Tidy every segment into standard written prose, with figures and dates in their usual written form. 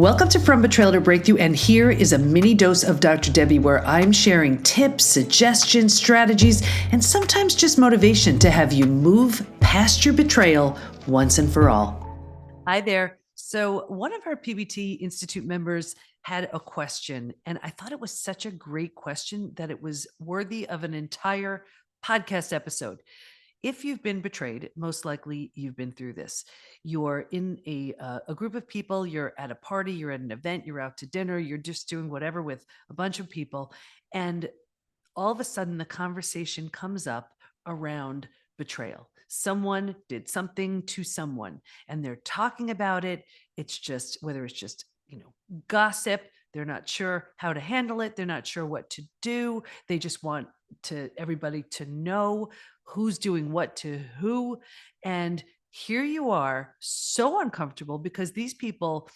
Welcome to From Betrayal to Breakthrough, and here is a mini dose of Dr. Debbie where I'm sharing tips, suggestions, strategies, and sometimes just motivation to have you move past your betrayal once and for all. Hi there. So one of our PBT Institute members had a question, and I thought it was such a great question that it was worthy of an entire podcast episode. If you've been betrayed, most likely you've been through this. You're in a group of people, you're at a party, you're at an event, you're out to dinner, you're just doing whatever with a bunch of people. And all of a sudden, the conversation comes up around betrayal. Someone did something to someone and they're talking about it. It's just, whether it's just, gossip, they're not sure how to handle it. They're not sure what to do. They just want everybody to know who's doing what to who. And here you are, so uncomfortable because these people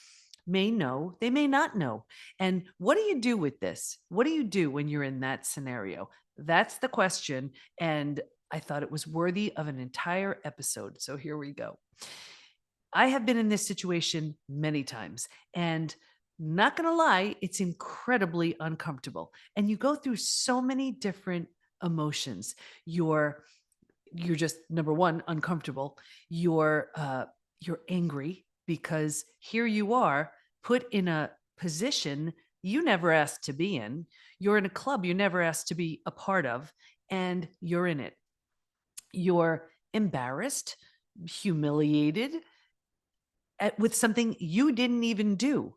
may know, they may not know. And what do you do with this? What do you do when you're in that scenario? That's the question. And I thought it was worthy of an entire episode. So here we go. I have been in this situation many times, and not going to lie, it's incredibly uncomfortable. And you go through so many different emotions. You're just, number one, uncomfortable. You're angry because here you are put in a position you never asked to be in. You're in a club you never asked to be a part of, and you're in it. You're embarrassed, humiliated with something you didn't even do.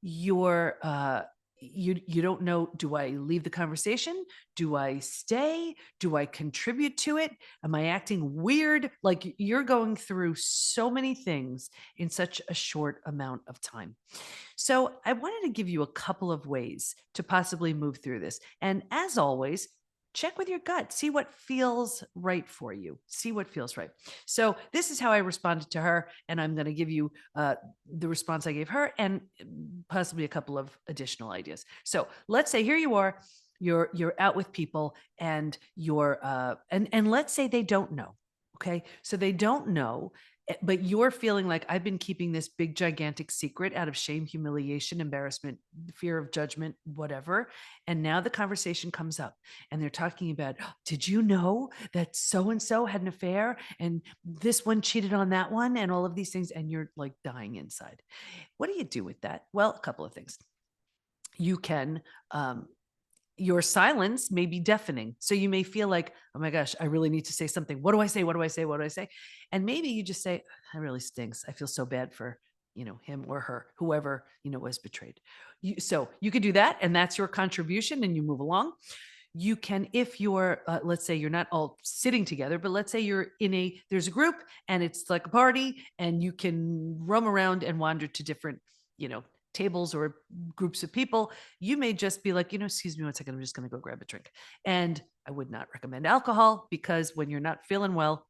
You're you don't know, do I leave the conversation? Do I stay? Do I contribute to it? Am I acting weird? Like, you're going through so many things in such a short amount of time. So I wanted to give you a couple of ways to possibly move through this. And as always, check with your gut, see what feels right for you, see what feels right. So this is how I responded to her, and I'm going to give you the response I gave her and possibly a couple of additional ideas. So let's say here you are, you're out with people, and you're and let's say they don't know. Okay, so they don't know, but you're feeling like, I've been keeping this big gigantic secret out of shame, humiliation, embarrassment, fear of judgment, whatever. And now the conversation comes up and they're talking about, "Oh, did you know that so and so had an affair and this one cheated on that one," and all of these things, and you're like dying inside. What do you do with that? Well, a couple of things. You can your silence may be deafening. So you may feel like, oh my gosh, I really need to say something. What do I say? What do I say? What do I say? And maybe you just say, that really stinks. I feel so bad for, him or her, whoever, was betrayed. So you could do that. And that's your contribution, and you move along. You can, if you're, let's say you're not all sitting together, but let's say you're there's a group and it's like a party, and you can roam around and wander to different, tables or groups of people. You may just be like, excuse me one second, I'm just going to go grab a drink. And I would not recommend alcohol, because when you're not feeling well,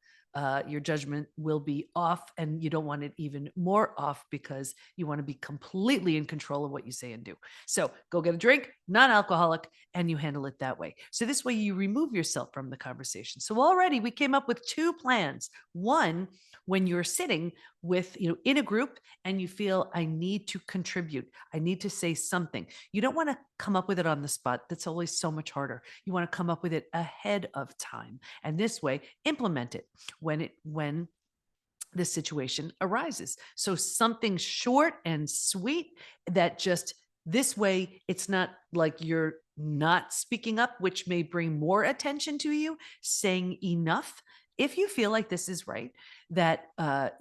your judgment will be off, and you don't want it even more off, because you want to be completely in control of what you say and do. So go get a drink, non-alcoholic, and you handle it that way. So this way you remove yourself from the conversation. So already we came up with two plans. One, when you're sitting with, in a group and you feel, I need to contribute, I need to say something. You don't want to come up with it on the spot. That's always so much harder. You want to come up with it ahead of time. And this way, implement it when the situation arises. So something short and sweet, that just, this way, it's not like you're not speaking up, which may bring more attention to you. Saying enough, if you feel like this is right, that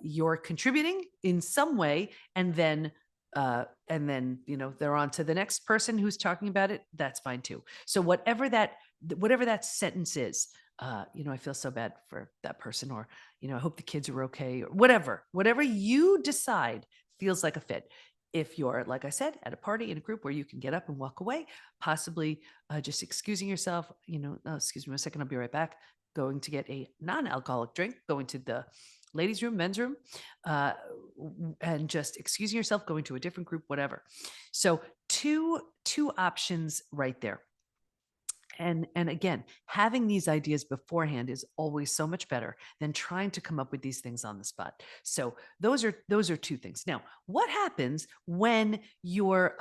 you're contributing in some way, and then they're on to the next person who's talking about it, that's fine too. So whatever that sentence is, I feel so bad for that person, or, I hope the kids are okay, or whatever you decide feels like a fit. If you're, like I said, at a party, in a group where you can get up and walk away, possibly just excusing yourself, "Oh, excuse me a second, I'll be right back," going to get a non-alcoholic drink, going to the ladies' room, men's room, and just excusing yourself, going to a different group, whatever. So two options right there. And again, having these ideas beforehand is always so much better than trying to come up with these things on the spot. So those are two things. Now, what happens when you're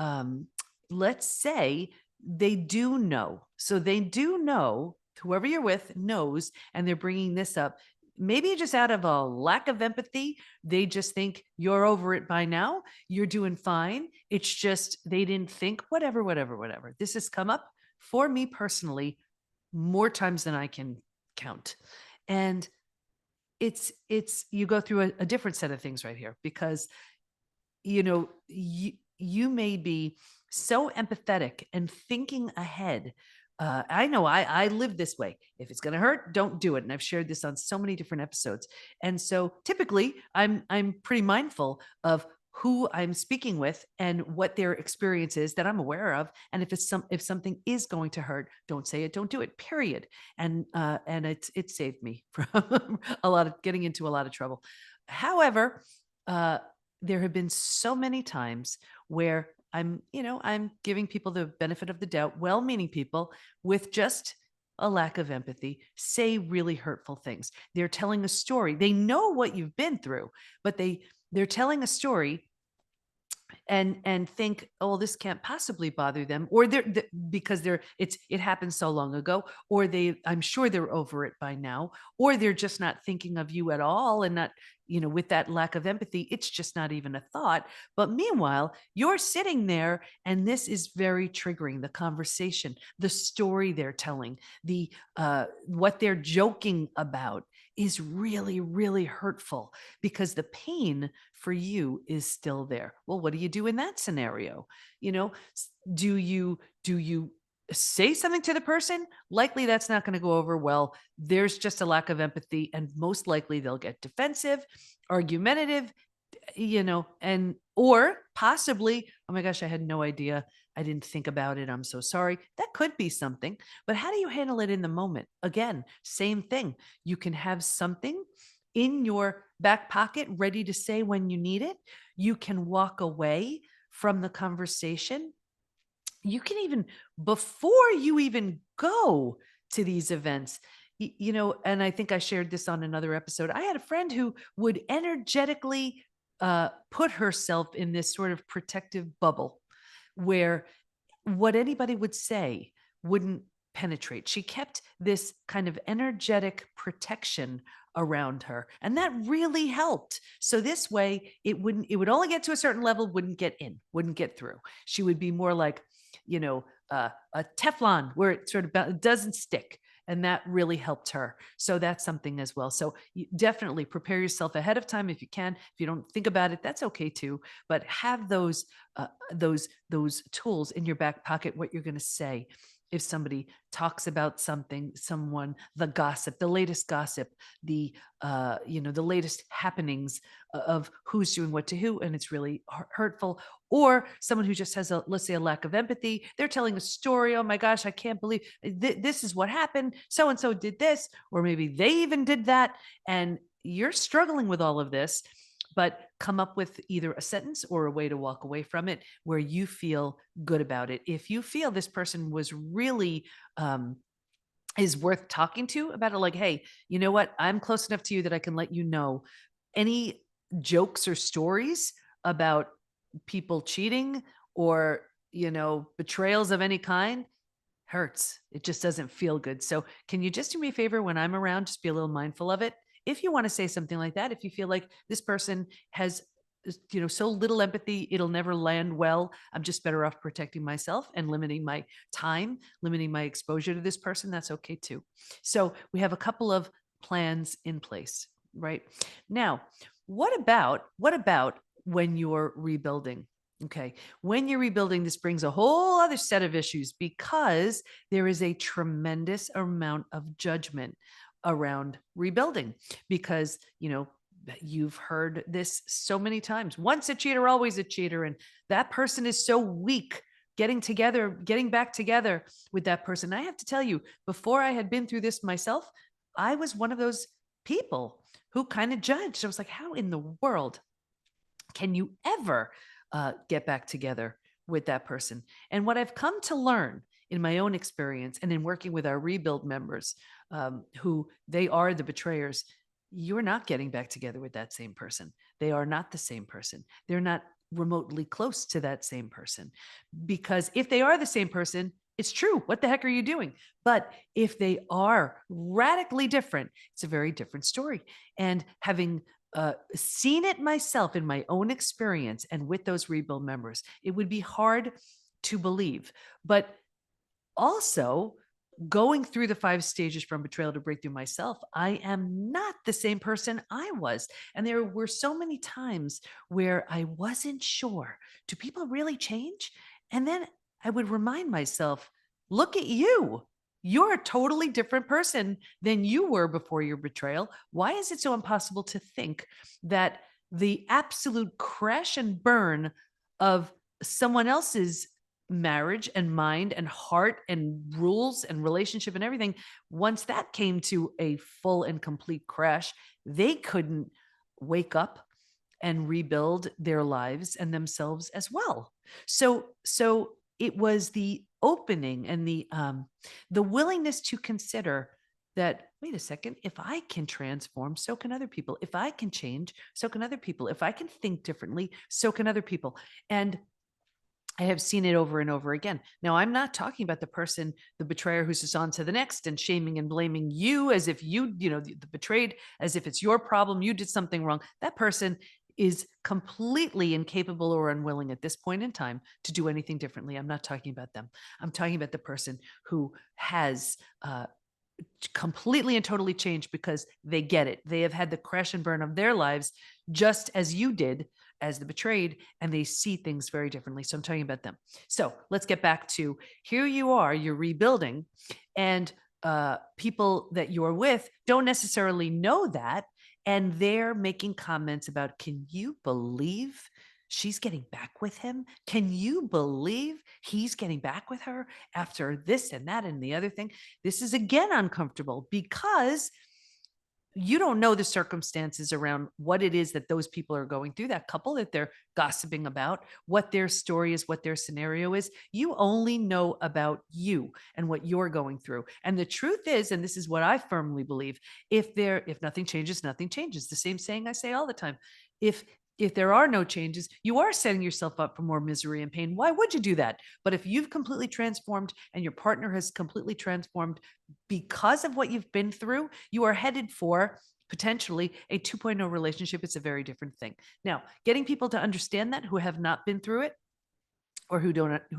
let's say they do know. So they do know, whoever you're with knows, and they're bringing this up. Maybe just out of a lack of empathy, they just think you're over it by now. You're doing fine. It's just they didn't think, whatever, whatever, whatever. This has come up for me personally more times than I can count. And it's you go through a different set of things right here, because you may be so empathetic and thinking ahead. I know I live this way. If it's going to hurt, don't do it. And I've shared this on so many different episodes. And so typically I'm pretty mindful of who I'm speaking with and what their experience is that I'm aware of. And if something is going to hurt, don't say it, don't do it, period. And it saved me from a lot of getting into a lot of trouble. However, there have been so many times where I'm giving people the benefit of the doubt, well-meaning people with just a lack of empathy, say really hurtful things. They're telling a story. They know what you've been through, but they're telling a story and think, oh, this can't possibly bother them, or because it happened so long ago, or I'm sure they're over it by now, or they're just not thinking of you at all, and not, with that lack of empathy, it's just not even a thought. But meanwhile, you're sitting there, and this is very triggering. The conversation, the story they're telling, what they're joking about is really, really hurtful, because the pain for you is still there. Well, what do you do in that scenario? Do you say something to the person? Likely that's not going to go over well. There's just a lack of empathy, and most likely they'll get defensive, argumentative, and or possibly, oh my gosh, I had no idea. I didn't think about it. I'm so sorry. That could be something. But how do you handle it in the moment? Again, same thing. You can have something in your back pocket ready to say when you need it. You can walk away from the conversation. You can even, before you even go to these events, and I think I shared this on another episode. I had a friend who would energetically put herself in this sort of protective bubble where what anybody would say wouldn't penetrate. She kept this kind of energetic protection around her, and that really helped. So this way it would only get to a certain level, wouldn't get through. She would be more like, a Teflon, where it sort of doesn't stick. And that really helped her. So that's something as well. So you definitely prepare yourself ahead of time if you can. If you don't think about it, that's okay too. But have those tools in your back pocket. What you're going to say if somebody talks about someone, the gossip, the latest gossip, the latest happenings of who's doing what to who, and it's really hurtful. Or someone who just has let's say a lack of empathy. They're telling a story. Oh my gosh, I can't believe this is what happened. So and so did this, or maybe they even did that, and you're struggling with all of this. But come up with either a sentence or a way to walk away from it where you feel good about it. If you feel this person was really is worth talking to about it, like, hey, you know what? I'm close enough to you that I can let you know any jokes or stories about people cheating or, betrayals of any kind hurts. It just doesn't feel good. So can you just do me a favor when I'm around, just be a little mindful of it? If you want to say something like that, if you feel like this person has so little empathy, it'll never land well, I'm just better off protecting myself and limiting my time, limiting my exposure to this person, that's okay too. So we have a couple of plans in place right now. What about when you're rebuilding? Okay. When you're rebuilding, this brings a whole other set of issues, because there is a tremendous amount of judgment around rebuilding, because, you've heard this so many times. Once a cheater, always a cheater. And that person is so weak. Getting back together with that person. I have to tell you, before I had been through this myself, I was one of those people who kind of judged. I was like, how in the world can you ever get back together with that person? And what I've come to learn in my own experience and in working with our rebuild members, who they are the betrayers, you're not getting back together with that same person. They are not the same person. They're not remotely close to that same person. Because if they are the same person, it's true. What the heck are you doing? But if they are radically different, it's a very different story. And having seen it myself in my own experience and with those rebuild members, it would be hard to believe. But also, going through the 5 stages from betrayal to breakthrough myself, I am not the same person I was. And there were so many times where I wasn't sure, do people really change? And then I would remind myself, look at you. You're a totally different person than you were before your betrayal. Why is it so impossible to think that the absolute crash and burn of someone else's marriage and mind and heart and rules and relationship and everything, once that came to a full and complete crash, they couldn't wake up and rebuild their lives and themselves as well. So it was the opening and the willingness to consider that, wait a second, if I can transform, so can other people. If I can change, so can other people. If I can think differently, so can other people. And I have seen it over and over again. Now, I'm not talking about the person, the betrayer who's just on to the next and shaming and blaming you as if the betrayed, as if it's your problem, you did something wrong. That person is completely incapable or unwilling at this point in time to do anything differently. I'm not talking about them. I'm talking about the person who has completely and totally changed because they get it. They have had the crash and burn of their lives just as you did as the betrayed, and they see things very differently. So I'm talking about them. So let's get back to, here you are, you're rebuilding, and people that you're with don't necessarily know that. And they're making comments about, can you believe she's getting back with him? Can you believe he's getting back with her after this and that and the other thing? This is again uncomfortable because you don't know the circumstances around what it is that those people are going through, that couple that they're gossiping about, what their story is, what their scenario is. You only know about you and what you're going through. And the truth is, and this is what I firmly believe, if nothing changes, nothing changes. The same saying I say all the time. If there are no changes, you are setting yourself up for more misery and pain. Why would you do that? But if you've completely transformed and your partner has completely transformed because of what you've been through, you are headed for potentially a 2.0 relationship. It's a very different thing. Now, getting people to understand that who have not been through it or who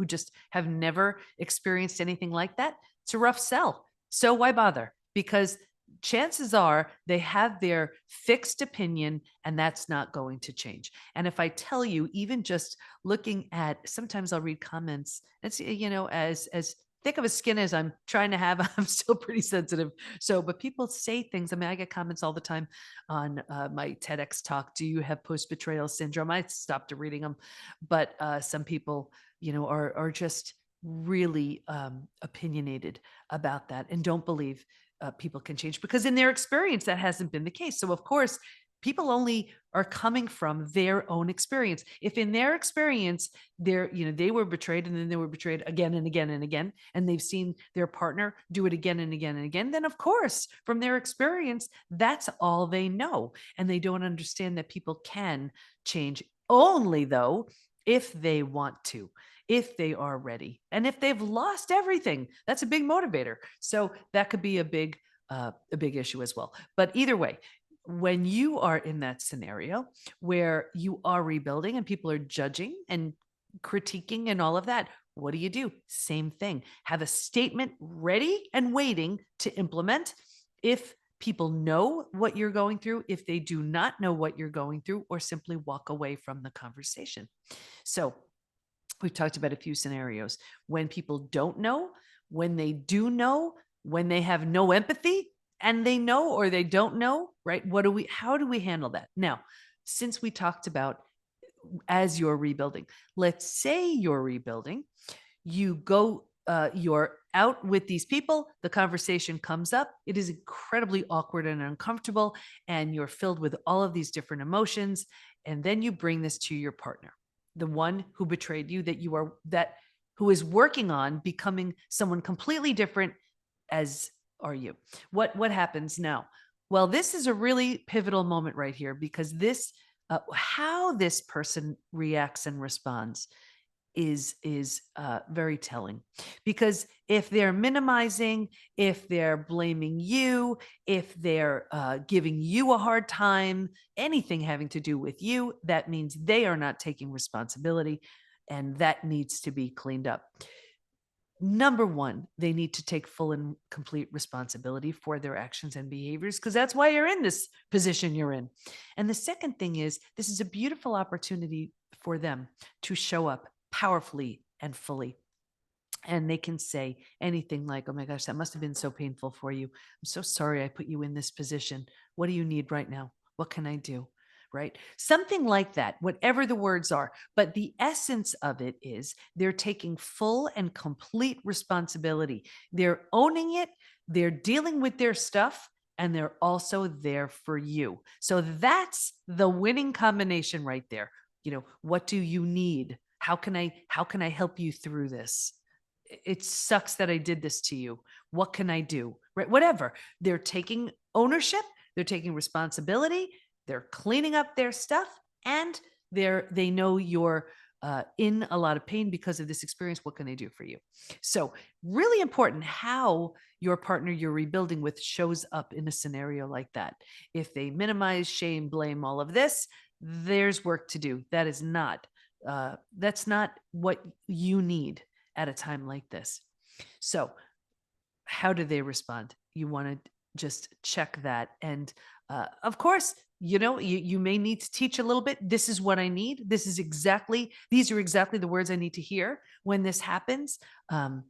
just have never experienced anything like that, it's a rough sell. So why bother? Because chances are they have their fixed opinion and that's not going to change. And if I tell you, even just looking at, sometimes I'll read comments, it's, as thick of a skin as I'm trying to have, I'm still pretty sensitive. So, but people say things. I mean, I get comments all the time on my TEDx talk. Do you have post-betrayal syndrome? I stopped reading them, but some people, are just really opinionated about that and don't believe people can change, because in their experience, that hasn't been the case. So of course, people only are coming from their own experience. If in their experience, they were betrayed and then they were betrayed again and again and again, and they've seen their partner do it again and again and again, then of course, from their experience, that's all they know. And they don't understand that people can change, only though, if they want to, if they are ready, and if they've lost everything. That's a big motivator. So that could be a big issue as well. But either way, when you are in that scenario where you are rebuilding and people are judging and critiquing and all of that, what do? Same thing. Have a statement ready and waiting to implement if people know what you're going through, if they do not know what you're going through, or simply walk away from the conversation. So we've talked about a few scenarios when people don't know, when they do know, when they have no empathy and they know or they don't know, right? How do we handle that? Now, since we talked about as you're rebuilding, let's say you're rebuilding, you're out with these people, the conversation comes up, it is incredibly awkward and uncomfortable, and you're filled with all of these different emotions. And then you bring this to your partner, the one who betrayed you, who is working on becoming someone completely different, as are you. What happens now? Well, this is a really pivotal moment right here, because this how this person reacts and responds is very telling. Because if they're minimizing, if they're blaming you, if they're giving you a hard time, anything having to do with you, that means they are not taking responsibility, and that needs to be cleaned up. Number one, they need to take full and complete responsibility for their actions and behaviors, because that's why you're in this position you're in. And the second thing is, this is a beautiful opportunity for them to show up powerfully and fully. And they can say anything like, oh my gosh, that must have been so painful for you. I'm so sorry I put you in this position. What do you need right now? What can I do? Right? Something like that, whatever the words are. But the essence of it is they're taking full and complete responsibility. They're owning it. They're dealing with their stuff, and they're also there for you. So that's the winning combination right there. What do you need? How can I help you through this? It sucks that I did this to you. What can I do? Right? Whatever. They're taking ownership, they're taking responsibility, they're cleaning up their stuff, and they know you're in a lot of pain because of this experience. What can they do for you? So, really important how your partner you're rebuilding with shows up in a scenario like that. If they minimize, shame, blame, all of this, there's work to do. That's not what you need at a time like this. So, how do they respond? You want to just check that. And of course, you may need to teach a little bit. This is what I need. These are exactly the words I need to hear when this happens. And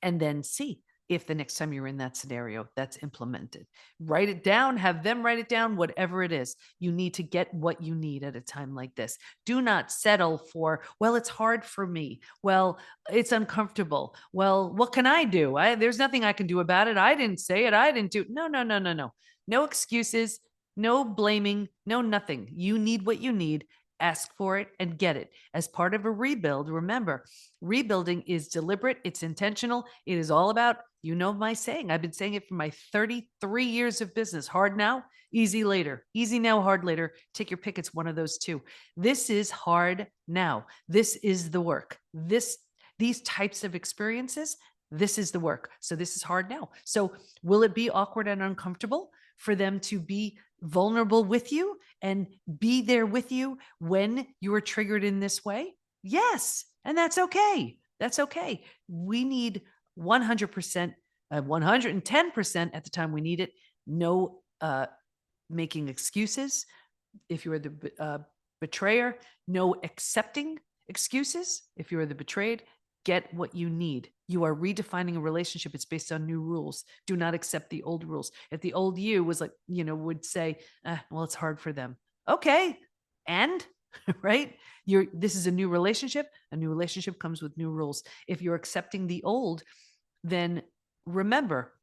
then see if the next time you're in that scenario, that's implemented. Write it down, have them write it down, whatever it is. You need to get what you need at a time like this. Do not settle for, well, it's hard for me. Well, it's uncomfortable. Well, what can I do? There's nothing I can do about it. I didn't say it. I didn't do it. No, no, no, no, no. No excuses, no blaming, no nothing. You need what you need. Ask for it and get it. As part of a rebuild, remember, rebuilding is deliberate, it's intentional. It is all about, my saying. I've been saying it for my 33 years of business. Hard now, easy later. Easy now, hard later. Take your pick. It's one of those two. This is hard now. This is the work. These types of experiences, this is the work. So this is hard now. So will it be awkward and uncomfortable for them to be vulnerable with you and be there with you when you are triggered in this way? Yes. And that's okay. That's okay. We need 100%, 110% at the time we need it. No making excuses. If you are the betrayer, no accepting excuses. If you are the betrayed, get what you need. You are redefining a relationship. It's based on new rules. Do not accept the old rules. If the old you was like, would say, well, it's hard for them. Okay. And right? This is a new relationship. A new relationship comes with new rules. If you're accepting the old, then remember,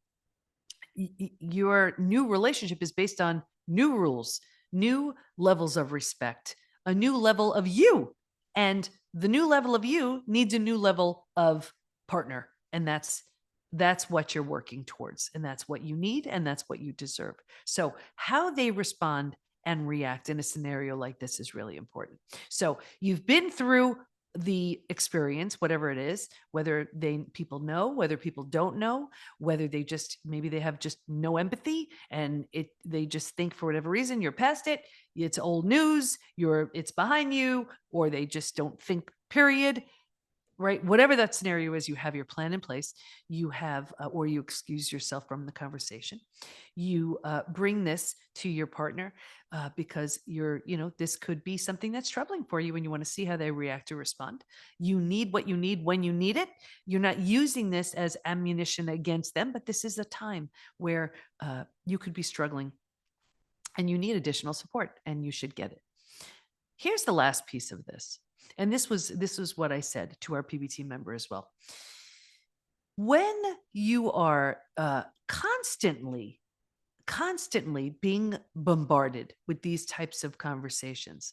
your new relationship is based on new rules, new levels of respect, a new level of you. And the new level of you needs a new level of partner. And that's what you're working towards. And that's what you need. And that's what you deserve. So how they respond and react in a scenario like this is really important. So you've been through the experience, whatever it is, whether people know, whether people don't know, whether maybe they have just no empathy and they just think for whatever reason you're past it, it's old news, it's behind you, or they just don't think, period. Right? Whatever that scenario is, you have your plan in place. You have, or you excuse yourself from the conversation. You bring this to your partner because this could be something that's troubling for you and you want to see how they react or respond. You need what you need when you need it. You're not using this as ammunition against them, but this is a time where you could be struggling and you need additional support and you should get it. Here's the last piece of this. And this was what I said to our PBT member as well. When you are constantly being bombarded with these types of conversations,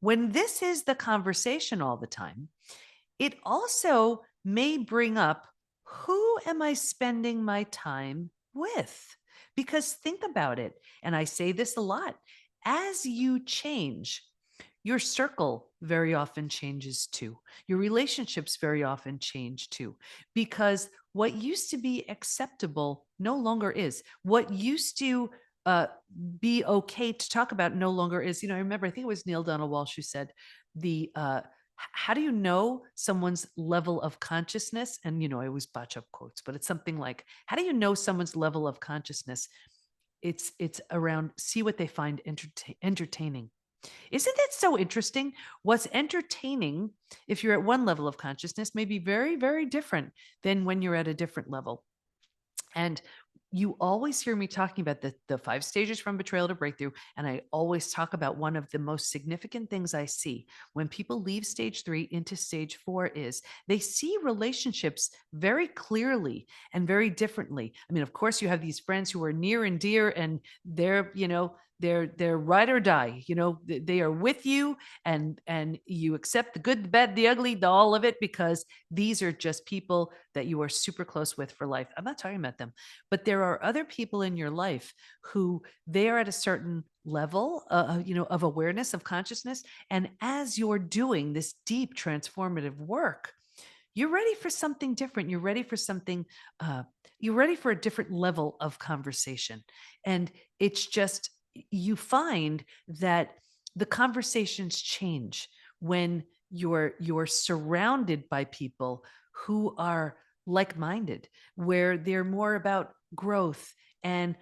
when this is the conversation all the time, it also may bring up, who am I spending my time with? Because think about it, and I say this a lot, as you change, your circle very often changes too. Your relationships very often change too, because what used to be acceptable no longer is. What used to uh, be okay to talk about no longer is. I remember, I think it was Neil Donald Walsh who said, the how do you know someone's level of consciousness? And I always botch up quotes, but it's something like, how do you know someone's level of consciousness? It's around, see what they find entertaining. Isn't that so interesting? What's entertaining, if you're at one level of consciousness, may be very, very different than when you're at a different level. And you always hear me talking about the 5 stages from betrayal to breakthrough. And I always talk about one of the most significant things I see when people leave stage 3 into stage 4 is they see relationships very clearly and very differently. I mean, of course, you have these friends who are near and dear, and they're ride or die. They are with you, and you accept the good, the bad, the ugly, all of it, because these are just people that you are super close with for life. I'm not talking about them, but there are other people in your life who they are at a certain level, of awareness, of consciousness. And as you're doing this deep transformative work, you're ready for something different. You're ready for something, you're ready for a different level of conversation. And it's just, you find that the conversations change when you're surrounded by people who are like-minded, where they're more about growth and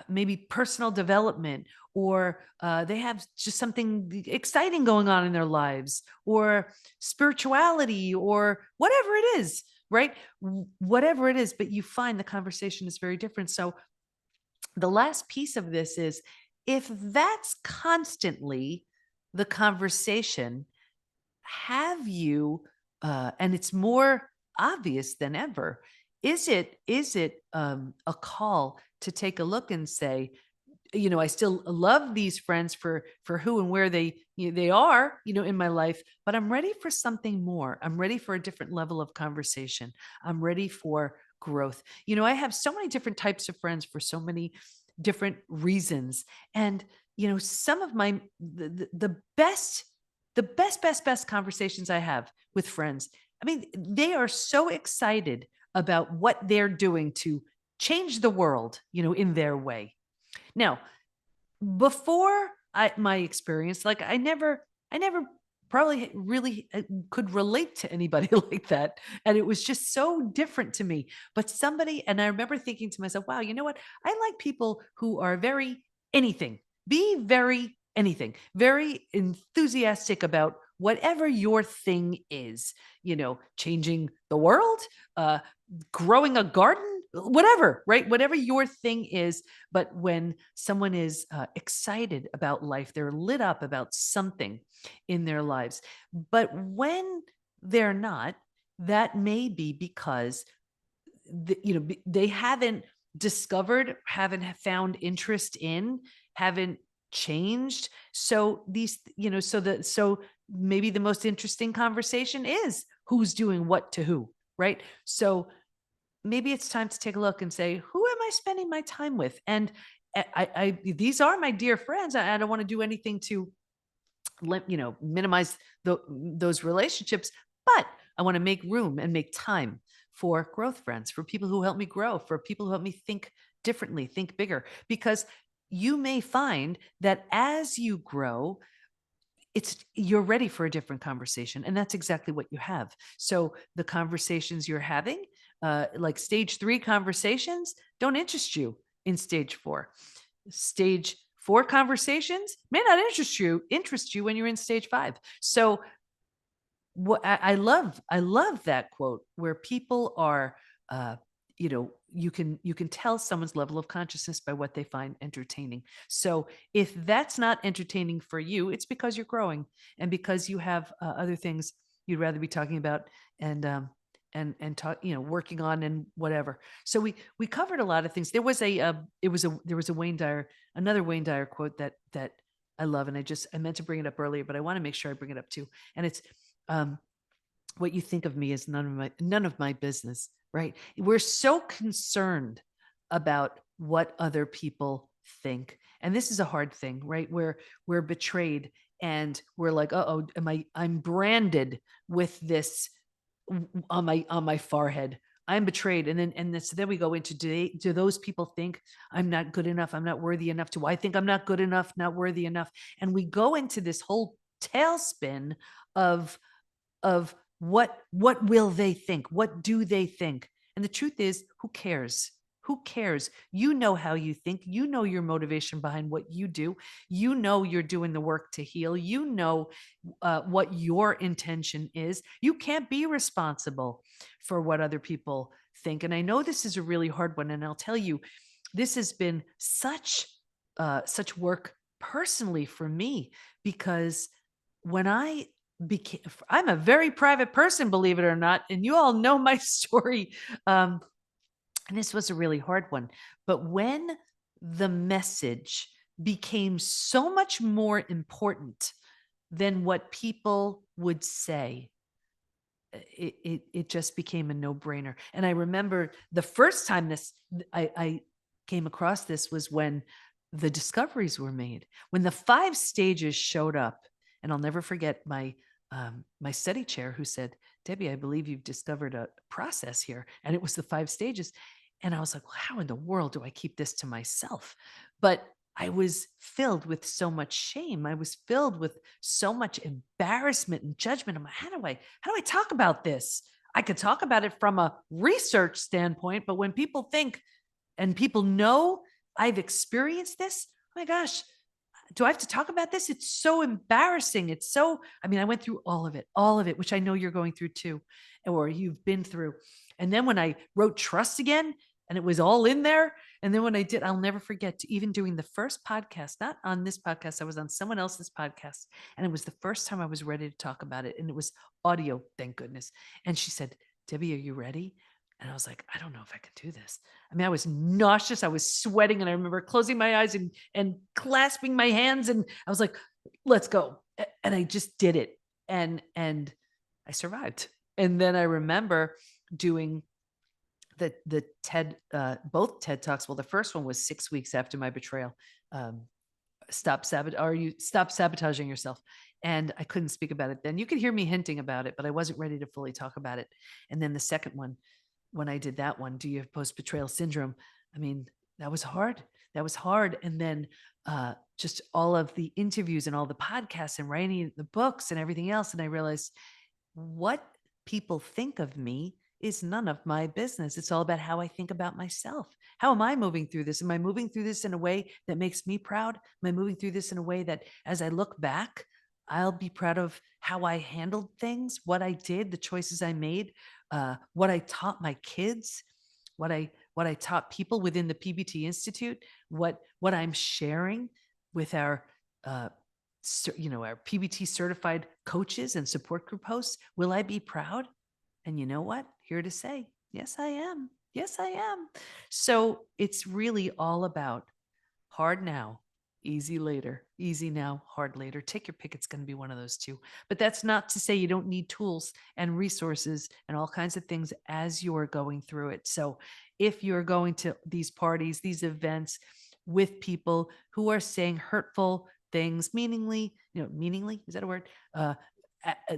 maybe personal development, or they have just something exciting going on in their lives, or spirituality, or whatever it is, right? Whatever it is, but you find the conversation is very different. So the last piece of this is, if that's constantly the conversation, have you, and it's more obvious than ever, is it a call to take a look and say, I still love these friends for who and where they are, in my life, but I'm ready for something more. I'm ready for a different level of conversation. I'm ready for growth. I have so many different types of friends for so many different reasons. And some of the best conversations I have with friends, I mean, they are so excited about what they're doing to change the world, in their way. Now, before my experience, like I never probably really could relate to anybody like that. And it was just so different to me. But somebody, and I remember thinking to myself, wow, you know what? I like people who are very anything, be very anything, very enthusiastic about whatever your thing is, changing the world, uh, growing a garden, whatever, right? Whatever your thing is. But when someone is excited about life, they're lit up about something in their lives. But when they're not, that may be because they haven't discovered, haven't found interest in, haven't changed. So so maybe the most interesting conversation is who's doing what to who, right? So maybe it's time to take a look and say, who am I spending my time with? And these are my dear friends. I don't want to do anything to minimize those relationships, but I want to make room and make time for growth friends, for people who help me grow, for people who help me think differently, think bigger, because you may find that as you grow, you're ready for a different conversation, and that's exactly what you have. So the conversations you're having, like stage 3 conversations, don't interest you in stage 4. Stage 4 conversations may not interest you when you're in stage 5. So what I love that quote, where people are, you can tell someone's level of consciousness by what they find entertaining. So if that's not entertaining for you, it's because you're growing, and because you have other things you'd rather be talking about, and talk, working on, and whatever. So we covered a lot of things. There was a another Wayne Dyer quote that I love, and I meant to bring it up earlier, but I want to make sure I bring it up too. And it's, um, what you think of me is none of my business, right? We're so concerned about what other people think. And this is a hard thing, right? Where we're betrayed and we're like, "Uh-oh, I'm branded with this on my forehead. I'm betrayed." So then we go into, do those people think I'm not good enough? I'm not worthy enough? Do I think I'm not good enough, not worthy enough? And we go into this whole tailspin of what will they think? What do they think? And the truth is, who cares? Who cares? You know how you think. You know your motivation behind what you do. You know you're doing the work to heal. You know what your intention is. You can't be responsible for what other people think. And I know this is a really hard one. And I'll tell you, this has been such work personally for me, because when I'm a very private person, believe it or not, and you all know my story. And this was a really hard one. But when the message became so much more important than what people would say, it just became a no-brainer. And I remember the first time I came across this was when the discoveries were made, when the 5 stages showed up. And I'll never forget my study chair who said, "Debbie, I believe you've discovered a process here." And it was the 5 stages. And I was like, well, how in the world do I keep this to myself? But I was filled with so much shame. I was filled with so much embarrassment and judgment. I'm like, how do I talk about this? I could talk about it from a research standpoint, but when people think and people know I've experienced this, oh my gosh, do I have to talk about this? It's so embarrassing. I went through all of it, which I know you're going through too, or you've been through. And then when I wrote Trust Again, and it was all in there. And then when I did, I'll never forget even doing the first podcast, not on this podcast, I was on someone else's podcast. And it was the first time I was ready to talk about it. And it was audio, thank goodness. And she said, "Debbie, are you ready?" And I was like, I don't know if I can do this. I was nauseous. I was sweating. And I remember closing my eyes and clasping my hands. And I was like, let's go. And I just did it. And I survived. And then I remember doing the TED, both TED Talks. Well, the first one was 6 weeks after my betrayal. Stop sabotaging yourself. And I couldn't speak about it then. You could hear me hinting about it, but I wasn't ready to fully talk about it. And then the second one, when I did that one, do you have post-betrayal syndrome? That was hard. That was hard. And then just all of the interviews and all the podcasts and writing the books and everything else. And I realized what people think of me is none of my business. It's all about how I think about myself. How am I moving through this? Am I moving through this in a way that makes me proud? Am I moving through this in a way that as I look back, I'll be proud of how I handled things, what I did, the choices I made, what I taught my kids, what I taught people within the PBT Institute, what I'm sharing with our our PBT certified coaches and support group hosts. Will I be proud? And you know what? Here to say, yes, I am. Yes, I am. So it's really all about hard now, easy later. Easy now, hard later. Take your pick. It's going to be one of those two. But that's not to say you don't need tools and resources and all kinds of things as you're going through it. So if you're going to these parties, these events with people who are saying hurtful things, meaningly, is that a word?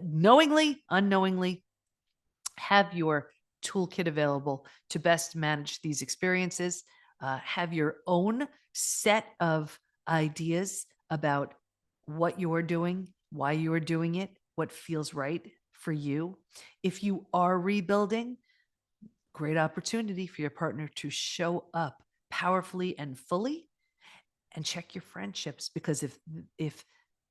Knowingly, unknowingly, have your toolkit available to best manage these experiences. Have your own set of ideas about what you're doing, why you're doing it, what feels right for you. If you are rebuilding, great opportunity for your partner to show up powerfully and fully. And check your friendships, because if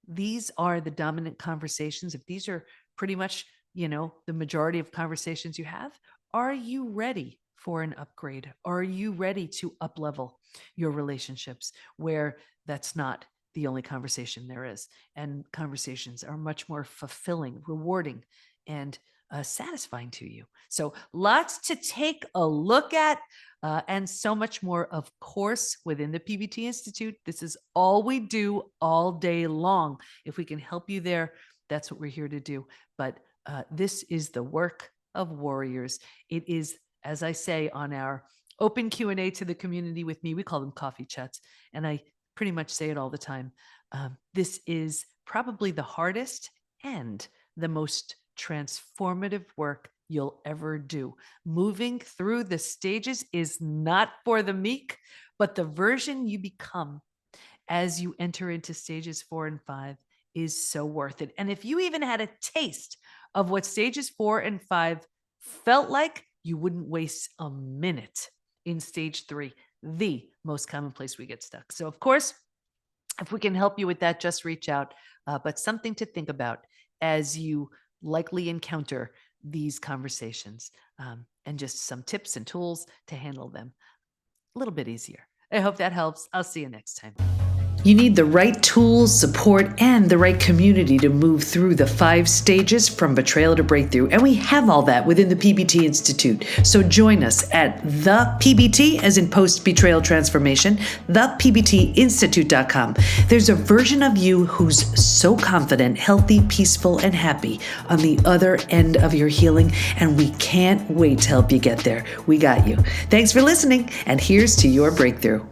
these are the dominant conversations, if these are pretty much, the majority of conversations you have, are you ready for an upgrade? Are you ready to up level your relationships where that's not the only conversation there is? And conversations are much more fulfilling, rewarding, and satisfying to you. So lots to take a look at. And so much more, of course, within the PBT Institute. This is all we do all day long. If we can help you there, that's what we're here to do. But This is the work of warriors. It is, as I say on our open Q&A to the community with me, we call them coffee chats, and I pretty much say it all the time. This is probably the hardest and the most transformative work you'll ever do. Moving through the stages is not for the meek, but the version you become as you enter into stages 4 and 5 is so worth it. And if you even had a taste of what stages 4 and 5 felt like, you wouldn't waste a minute in stage 3, the most common place we get stuck. So, of course, if we can help you with that, just reach out. But something to think about as you likely encounter these conversations, and just some tips and tools to handle them a little bit easier. I hope that helps. I'll see you next time. You need the right tools, support, and the right community to move through the 5 stages from betrayal to breakthrough. And we have all that within the PBT Institute. So join us at the PBT, as in post-betrayal transformation, thepbtinstitute.com. There's a version of you who's so confident, healthy, peaceful, and happy on the other end of your healing. And we can't wait to help you get there. We got you. Thanks for listening. And here's to your breakthrough.